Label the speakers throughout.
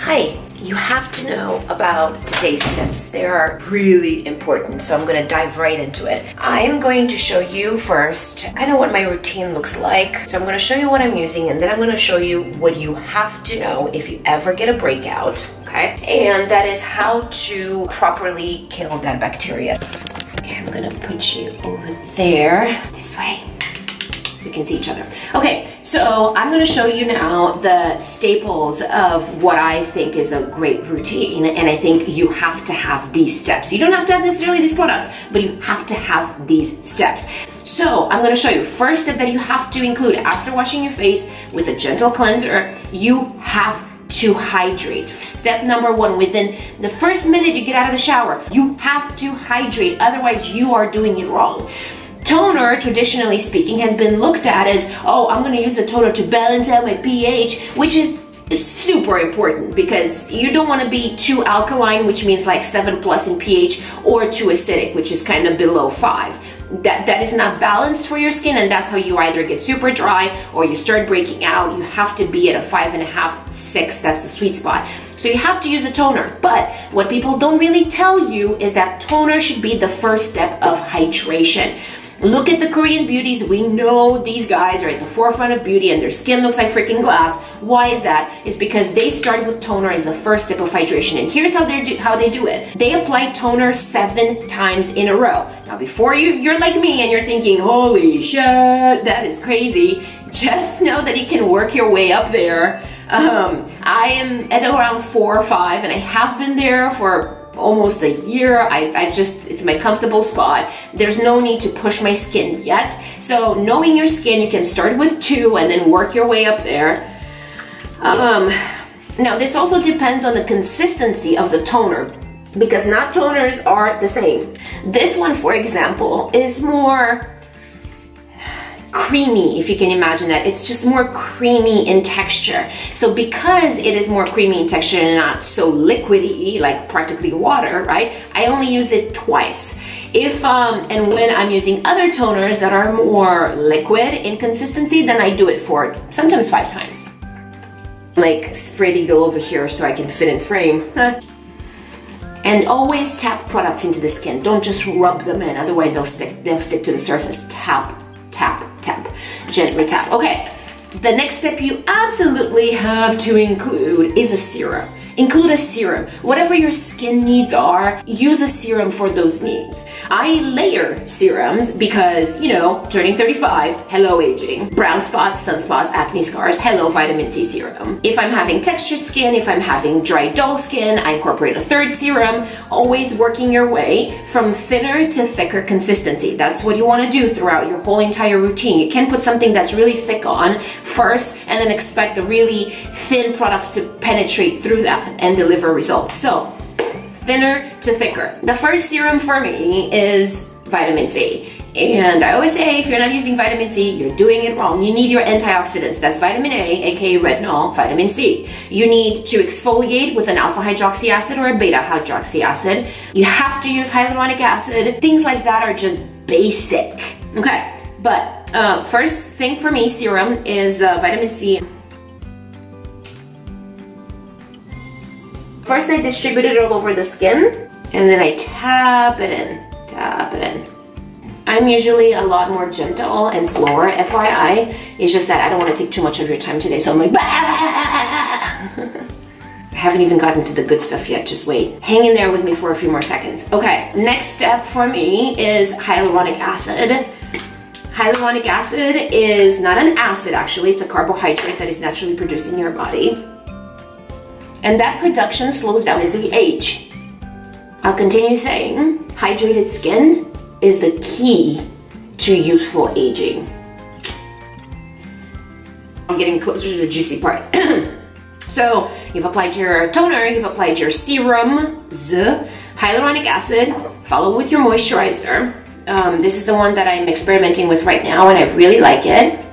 Speaker 1: Hi, you have to know about today's tips. They are really important, so I'm gonna dive right into it. I'm going to show you first kind of what my routine looks like. So I'm gonna show you what I'm using, and then I'm gonna show you what you have to know if you ever get a breakout, okay? And that is how to properly kill that bacteria. Okay, I'm gonna put you over there, this way. We can see each other. Okay, so I'm gonna show you now the staples of what I think is a great routine, and I think you have to have these steps. You don't have to have necessarily these products, but you have to have these steps. So I'm gonna show you first step that you have to include after washing your face with a gentle cleanser. You have to hydrate. Step number one, within the first minute you get out of the shower, you have to hydrate, otherwise you are doing it wrong. Toner, traditionally speaking, has been looked at as, oh, I'm gonna use a toner to balance out my pH, which is super important because you don't wanna be too alkaline, which means like 7+ in pH, or too acidic, which is kind of below 5. That is not balanced for your skin, and that's how you either get super dry or you start breaking out. You have to be at a 5.5, 6, that's the sweet spot. So you have to use a toner, but what people don't really tell you is that toner should be the first step of hydration. Look at the Korean beauties. We know these guys are at the forefront of beauty and their skin looks like freaking glass. Why is that? It's because they start with toner as the first step of hydration. And here's how they do it. They apply toner 7 times in a row. Now before you're like me and you're thinking, holy shit, that is crazy. Just know that you can work your way up there. I am at around 4 or 5 and I have been there for almost a year. It's my comfortable spot. There's no need to push my skin yet. So knowing your skin, you can start with 2 and then work your way up there. Now this also depends on the consistency of the toner, because not toners are the same. This one, for example, is more creamy, if you can imagine that. It's just more creamy in texture. So because it is more creamy in texture and not so liquidy, like practically water, right? I only use it twice. And when I'm using other toners that are more liquid in consistency, then I do it for sometimes 5 times. Like spread eagle over here so I can fit in frame. And always tap products into the skin. Don't just rub them in, otherwise they'll stick to the surface. Tap, tap, tap, gently tap. Okay, the next step you absolutely have to include is a serum. Include a serum. Whatever your skin needs are, use a serum for those needs. I layer serums because, you know, turning 35, hello aging. Brown spots, sunspots, acne scars, hello vitamin C serum. If I'm having textured skin, if I'm having dry, dull skin, I incorporate a 3rd serum, always working your way from thinner to thicker consistency. That's what you want to do throughout your whole entire routine. You can't put something that's really thick on first and then expect the really thin products to penetrate through that and deliver results. So, thinner to thicker. The first serum for me is vitamin C. And I always say, if you're not using vitamin C, you're doing it wrong. You need your antioxidants. That's vitamin A, aka retinol, vitamin C. You need to exfoliate with an alpha hydroxy acid or a beta hydroxy acid. You have to use hyaluronic acid. Things like that are just basic. Okay, but first thing for me, serum, is vitamin C. First I distribute it all over the skin, and then I tap it in, tap it in. I'm usually a lot more gentle and slower, FYI. It's just that I don't want to take too much of your time today, so I'm like, bah! I haven't even gotten to the good stuff yet, just wait. Hang in there with me for a few more seconds. Okay, next step for me is hyaluronic acid. Hyaluronic acid is not an acid, actually. It's a carbohydrate that is naturally produced in your body. And that production slows down as we age. I'll continue saying, hydrated skin is the key to youthful aging. I'm getting closer to the juicy part. So, you've applied your toner, you've applied your serum, hyaluronic acid, follow with your moisturizer. This is the one that I'm experimenting with right now and I really like it.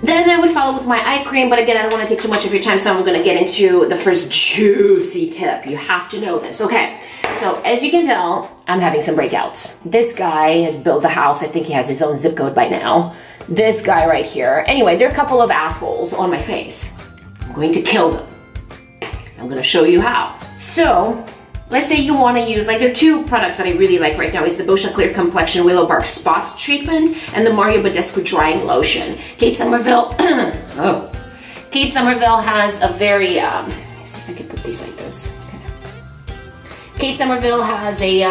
Speaker 1: Then I would follow with my eye cream, but again, I don't want to take too much of your time, so I'm going to get into the first juicy tip. You have to know this. Okay, so as you can tell, I'm having some breakouts. This guy has built a house. I think he has his own zip code by now. this guy right here. Anyway, there are a couple of assholes on my face. I'm going to kill them. I'm gonna show you how. So, let's say you wanna use, like there are two products that I really like right now. It's the Boscia Clear Complexion Willow Bark Spot Treatment and the Mario Badescu Drying Lotion. Kate Somerville, Kate Somerville has a very, let's see if I can put these like this. Kate Somerville has a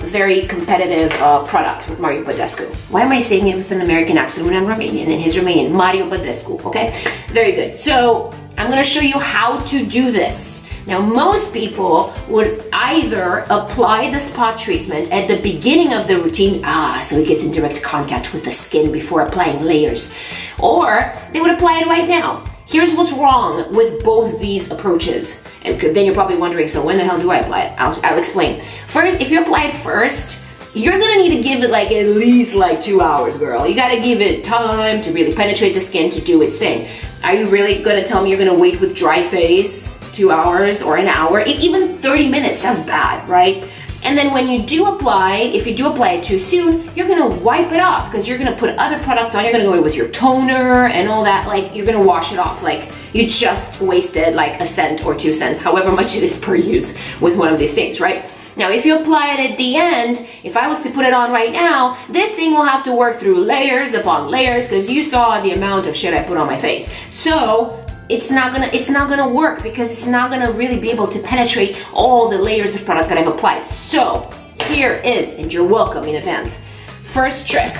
Speaker 1: very competitive product with Mario Badescu. Why am I saying it with an American accent when I'm Romanian and he's Romanian? Mario Badescu, okay? Very good. So, I'm gonna show you how to do this. Now, most people would either apply the spot treatment at the beginning of the routine, so it gets in direct contact with the skin before applying layers, or they would apply it right now. Here's what's wrong with both these approaches. And then you're probably wondering, so when the hell do I apply it? I'll explain. First, if you apply it first, you're gonna need to give it like at least like 2 hours, girl. You gotta give it time to really penetrate the skin to do its thing. Are you really gonna tell me you're gonna wait with dry face 2 hours or an hour? Even 30 minutes, that's bad, right? And then when you do apply, if you do apply it too soon, you're gonna wipe it off because you're gonna put other products on. You're gonna go in with your toner and all that, like you're gonna wash it off. Like you just wasted like 1 cent or 2 cents, however much it is per use with one of these things, right? Now, if you apply it at the end, if I was to put it on right now, this thing will have to work through layers upon layers because you saw the amount of shit I put on my face. So it's not gonna work because it's not gonna really be able to penetrate all the layers of product that I've applied. So here is, and you're welcome in advance, first trick.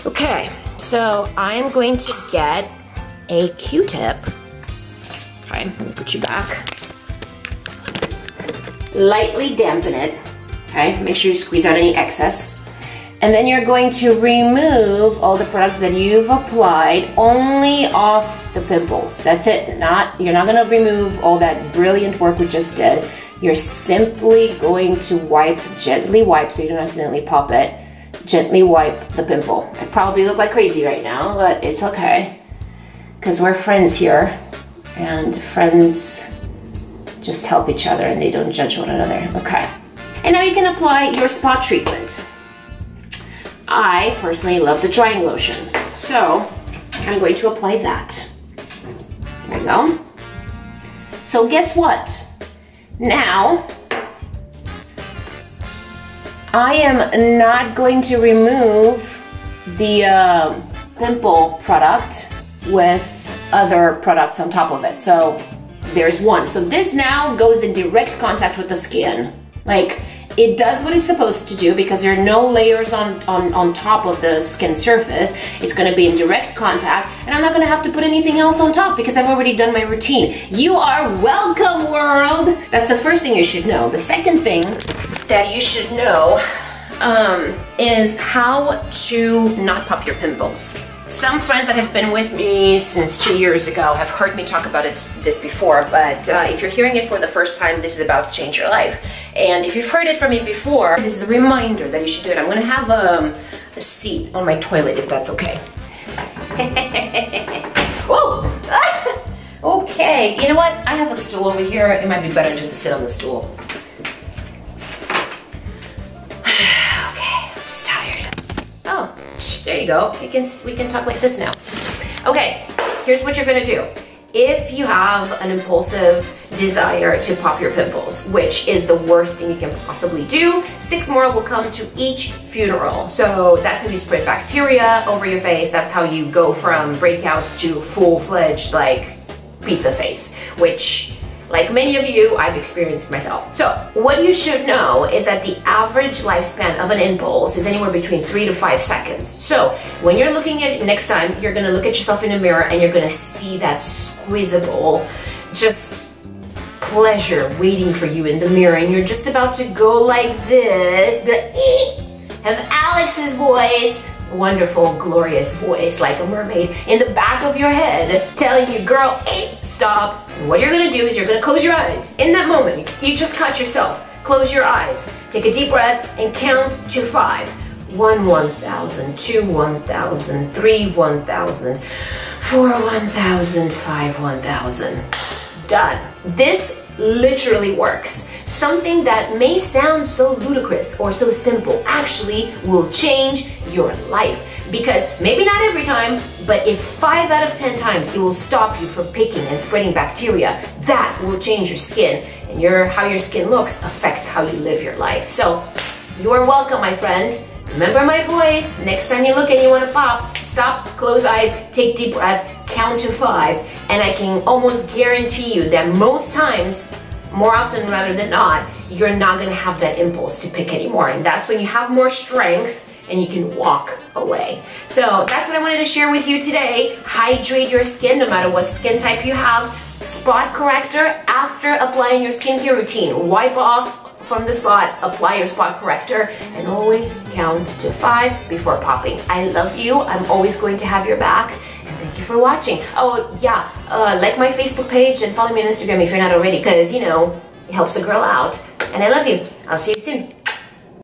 Speaker 1: Okay, so I am going to get a Q-tip. Okay, let me put you back. Lightly dampen it, okay? Make sure you squeeze out any excess. And then you're going to remove all the products that you've applied only off the pimples. That's it. You're not gonna remove all that brilliant work we just did. You're simply going to wipe, gently wipe so you don't accidentally pop it. Gently wipe the pimple. I probably look like crazy right now, but it's okay. Because we're friends here, and friends just help each other and they don't judge one another. Okay. And now you can apply your spot treatment. I personally love the drying lotion, so I'm going to apply that. There we go. So guess what? Now, I am not going to remove the pimple product with other products on top of it. So there's one. So this now goes in direct contact with the skin. Like, it does what it's supposed to do because there are no layers on top of the skin surface. It's gonna be in direct contact, and I'm not gonna have to put anything else on top because I've already done my routine. You are welcome, world! That's the first thing you should know. The second thing that you should know is how to not pop your pimples. Some friends that have been with me since 2 years ago have heard me talk about this before, but if you're hearing it for the first time, this is about to change your life. And if you've heard it from me before, this is a reminder that you should do it. I'm gonna have a seat on my toilet if that's okay. Whoa! Okay, you know what? I have a stool over here. It might be better just to sit on the stool. There you go. We can talk like this now. Okay, here's what you're gonna do. If you have an impulsive desire to pop your pimples, which is the worst thing you can possibly do, 6 more will come to each funeral. So that's how you spread bacteria over your face. That's how you go from breakouts to full-fledged like pizza face, which, like many of you, I've experienced myself. So what you should know is that the average lifespan of an impulse is anywhere between 3 to 5 seconds. So when you're looking at it next time, you're gonna look at yourself in the mirror and you're gonna see that squeezable, just pleasure waiting for you in the mirror, and you're just about to go like this, be like, eek! Have Alex's voice, wonderful, glorious voice like a mermaid in the back of your head telling you, girl, stop. And what you're gonna do is you're gonna close your eyes. In that moment, you just caught yourself. Close your eyes, take a deep breath, and count to 5. 1, 1,000, 2, 1,000, 3, 1,000, 4, 1,000, 5, 1,000. Done. This literally works. Something that may sound so ludicrous or so simple actually will change your life. because maybe not every time, but if 5 out of 10 times it will stop you from picking and spreading bacteria, that will change your skin, and how your skin looks affects how you live your life. So you are welcome, my friend. Remember my voice. Next time you look and you want to pop, stop, close eyes, take deep breath, count to 5, and I can almost guarantee you that most times, more often rather than not, you're not going to have that impulse to pick anymore, and that's when you have more strength and you can walk away. So that's what I wanted to share with you today. Hydrate your skin no matter what skin type you have. Spot corrector after applying your skincare routine. Wipe off from the spot, apply your spot corrector, and always count to 5 before popping. I love you. I'm always going to have your back. And thank you for watching. Oh yeah, like my Facebook page and follow me on Instagram if you're not already, because you know, it helps a girl out. And I love you. I'll see you soon.